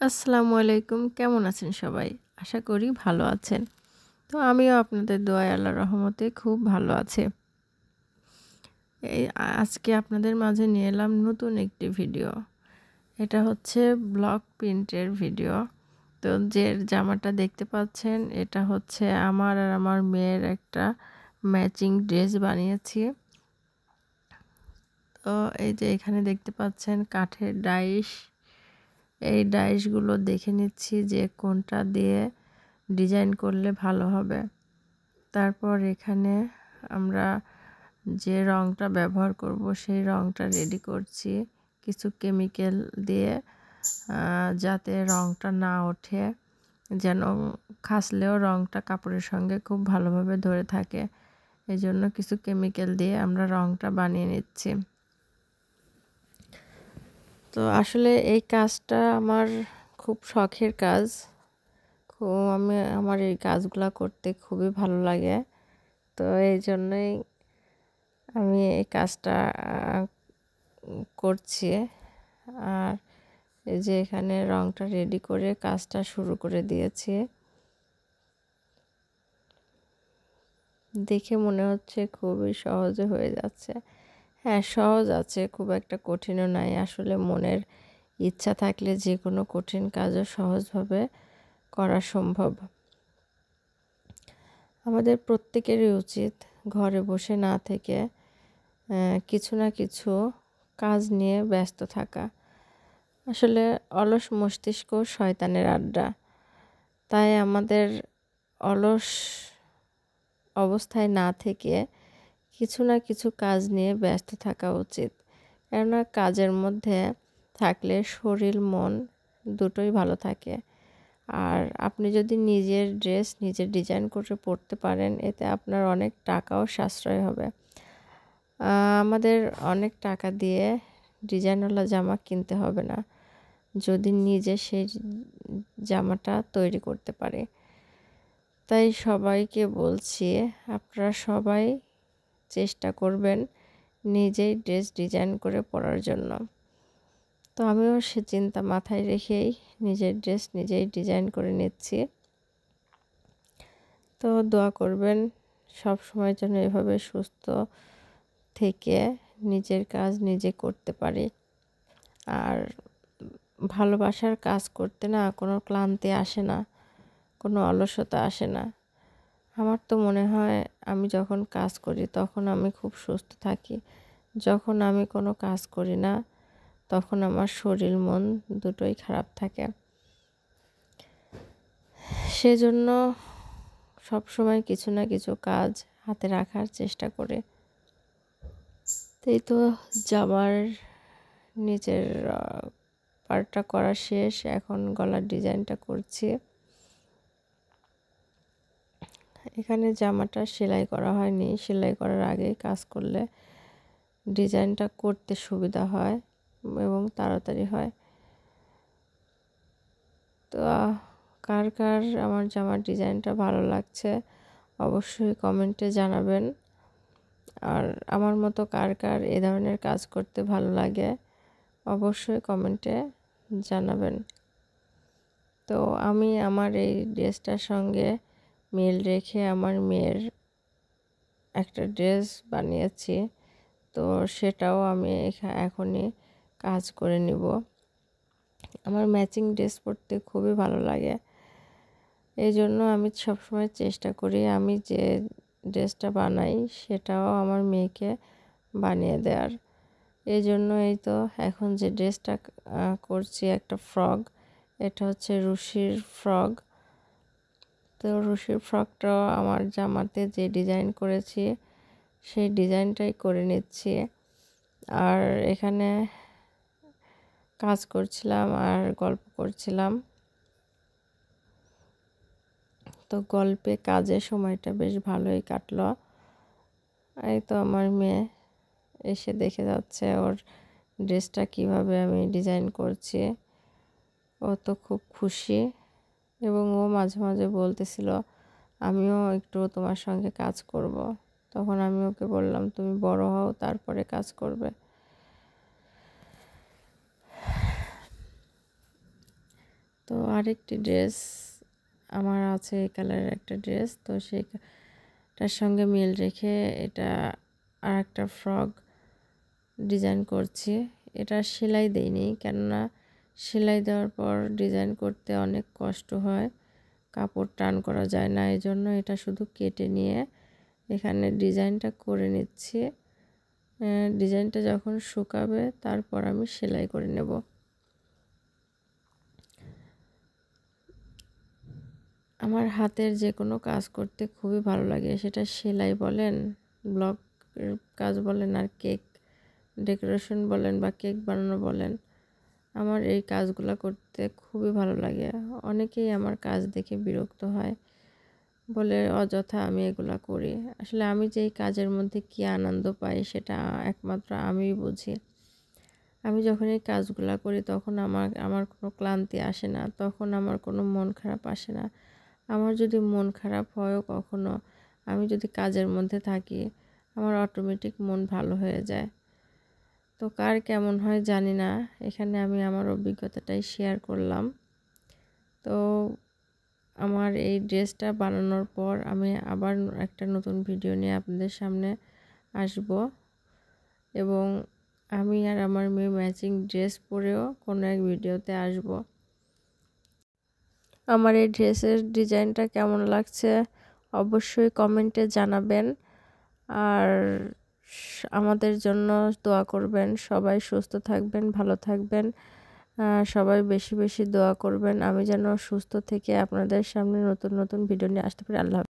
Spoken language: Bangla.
আসসালামু আলাইকুম। কেমন আছেন সবাই? আশা করি ভালো আছেন। তো আমিও আপনাদের দোয়ায় আল্লাহর রহমতে খুব ভালো আছি। আজকে আপনাদের মাঝে নিয়ে এলাম নতুন একটি ভিডিও। এটা হচ্ছে ব্লক প্রিন্টের ভিডিও। তো যে জামাটা দেখতে পাচ্ছেন এটা হচ্ছে আমার আর আমার মেয়ের একটা ম্যাচিং ড্রেস বানিয়েছি। তো এই যে এখানে দেখতে পাচ্ছেন কাঠের ডাইস। এই ডাইসগুলো দেখে নিচ্ছি যে কোনটা দিয়ে ডিজাইন করলে ভালো হবে। তারপর এখানে আমরা যে রংটা ব্যবহার করব সেই রংটা রেডি করছি কিছু কেমিক্যাল দিয়ে, যাতে রংটা না ওঠে, যেন ঘাসলেও রংটা কাপড়ের সঙ্গে খুব ভালোভাবে ধরে থাকে। এই জন্য কিছু কেমিক্যাল দিয়ে আমরা রংটা বানিয়ে নিচ্ছি। তো আসলে এই কাজটা আমার খুব শখের কাজ। আমার এই কাজগুলা করতে খুবই ভালো লাগে। তো এই জন্যই আমি এই কাজটা করছি। আর এই যে এখানে রংটা রেডি করে কাজটা শুরু করে দিয়েছি। দেখে মনে হচ্ছে খুবই সহজে হয়ে যাচ্ছে। হ্যাঁ, সহজ আছে, খুব একটা কঠিনও নাই। আসলে মনের ইচ্ছা থাকলে যে কোনো কঠিন কাজও সহজভাবে করা সম্ভব। আমাদের প্রত্যেকেরই উচিত ঘরে বসে না থেকে কিছু না কিছু কাজ নিয়ে ব্যস্ত থাকা। আসলে অলস মস্তিষ্ক শয়তানের আড্ডা। তাই আমাদের অলস অবস্থায় না থেকে কিছু না কিছু কাজ নিয়ে ব্যস্ত থাকা উচিত। কেননা কাজের মধ্যে থাকলে শরীর মন দুটোই ভালো থাকে। আর আপনি যদি নিজের ড্রেস নিজে ডিজাইন করে পরতে পারেন, এতে আপনার অনেক টাকাও সাশ্রয় হবে। আমাদের অনেক টাকা দিয়ে ডিজাইনওয়ালা জামা কিনতে হবে না, যদি নিজে সেই জামাটা তৈরি করতে পারে। তাই সবাইকে বলছি, আপনারা সবাই চেষ্টা করবেন নিজেই ড্রেস ডিজাইন করে পরার জন্য। তো আমিও সে চিন্তা মাথায় রেখেই নিজের ড্রেস নিজেই ডিজাইন করে নিচ্ছি। তো দোয়া করবেন সব সময় যেন এভাবে সুস্থ থেকে নিজের কাজ নিজে করতে পারি। আর ভালোবাসার কাজ করতে না কোনো ক্লান্তি আসে না, কোনো অলসতা আসে না। আমার তো মনে হয় আমি যখন কাজ করি তখন আমি খুব সুস্থ থাকি। যখন আমি কোনো কাজ করি না তখন আমার শরীর মন দুটোই খারাপ থাকে। সেজন্য সবসময় কিছু না কিছু কাজ হাতে রাখার চেষ্টা করি। এই তো জামার নিচের পার্টটা করা শেষ, এখন গলার ডিজাইনটা করছি। এখানে জামাটা সেলাই করা হয়নি, সেলাই করার আগেই কাজ করলে ডিজাইনটা করতে সুবিধা হয় এবং তাড়াতাড়ি হয়। তো কার কার আমার জামার ডিজাইনটা ভালো লাগছে অবশ্যই কমেন্টে জানাবেন। আর আমার মতো কার কার এ ধরনের কাজ করতে ভালো লাগে অবশ্যই কমেন্টে জানাবেন। তো আমি আমার এই ড্রেসটার সঙ্গে মিল রেখে আমার মেয়ের একটা ড্রেস বানিয়েছি। তো সেটাও আমি এখনই কাজ করে নিব। আমার ম্যাচিং ড্রেস পরতে খুবই ভালো লাগে। এই জন্য আমি সবসময় চেষ্টা করি আমি যে ড্রেসটা বানাই সেটাও আমার মেয়েকে বানিয়ে দেওয়ার। এই জন্য এই তো এখন যে ড্রেসটা করছি একটা ফ্রক, এটা হচ্ছে রুশির ফ্রক। তো রুশির ফ্রকটাও আমার জামাতে যে ডিজাইন করেছি সেই ডিজাইনটাই করে নিচ্ছি। আর এখানে কাজ করছিলাম আর গল্প করছিলাম। তো গল্পে কাজে সময়টা বেশ ভালোই কাটলো। এই তো আমার মেয়ে এসে দেখে যাচ্ছে ওর ড্রেসটা কিভাবে আমি ডিজাইন করছি। ও তো খুব খুশি এবং ও মাঝে মাঝে বলতেছিল আমিও একটু তোমার সঙ্গে কাজ করব। তখন আমি ওকে বললাম তুমি বড় হও তারপরে কাজ করবে। তো আরেকটি ড্রেস আমার আছে এই কালারের একটা ড্রেস, তো সেটার সঙ্গে মিল রেখে এটা আরেকটা ফ্রক ডিজাইন করছি। এটা সেলাই দেইনি, কেননা সেলাই দেওয়ার পর ডিজাইন করতে অনেক কষ্ট হয়, কাপড় টান করা যায় না। এই জন্য এটা শুধু কেটে নিয়ে এখানে ডিজাইনটা করে নিচ্ছি। ডিজাইনটা যখন শুকাবে তারপর আমি সেলাই করে নেব। আমার হাতের যে কোনো কাজ করতে খুবই ভালো লাগে, সেটা সেলাই বলেন, ব্লক কাজ বলেন, আর কেক ডেকোরেশন বলেন বা কেক বানানো বলেন, আমার এই কাজগুলো করতে খুবই ভালো লাগে। অনেকেই আমার কাজ দেখে বিরক্ত হয়, বলে অযথা আমি এগুলা করি। আসলে আমি যেই কাজের মধ্যে কী আনন্দ পাই সেটা একমাত্র আমিই বুঝি। আমি যখন এই কাজগুলো করি তখন আমার কোনো ক্লান্তি আসে না, তখন আমার কোনো মন খারাপ আসে না। আমার যদি মন খারাপ হয়ও কখনো, আমি যদি কাজের মধ্যে থাকি, আমার অটোমেটিক মন ভালো হয়ে যায়। তো কার কেমন হয় জানি না, এখানে আমি আমার অভিজ্ঞতাটাই শেয়ার করলাম। তো আমার এই ড্রেসটা বানানোর পর আমি আবার একটা নতুন ভিডিও নিয়ে আপনাদের সামনে আসব, এবং আমি আর আমার মেয়ে ম্যাচিং ড্রেস পরেও কোনো এক ভিডিওতে আসব। আমার এই ড্রেসের ডিজাইনটা কেমন লাগছে অবশ্যই কমেন্টে জানাবেন, আর আমাদের জন্য দোয়া করবেন। সবাই সুস্থ থাকবেন, ভালো থাকবেন, সবাই বেশি বেশি দোয়া করবেন আমি যেন সুস্থ থেকে আপনাদের সামনে নতুন নতুন ভিডিও নিয়ে আসতে পারি। আল্লাহ।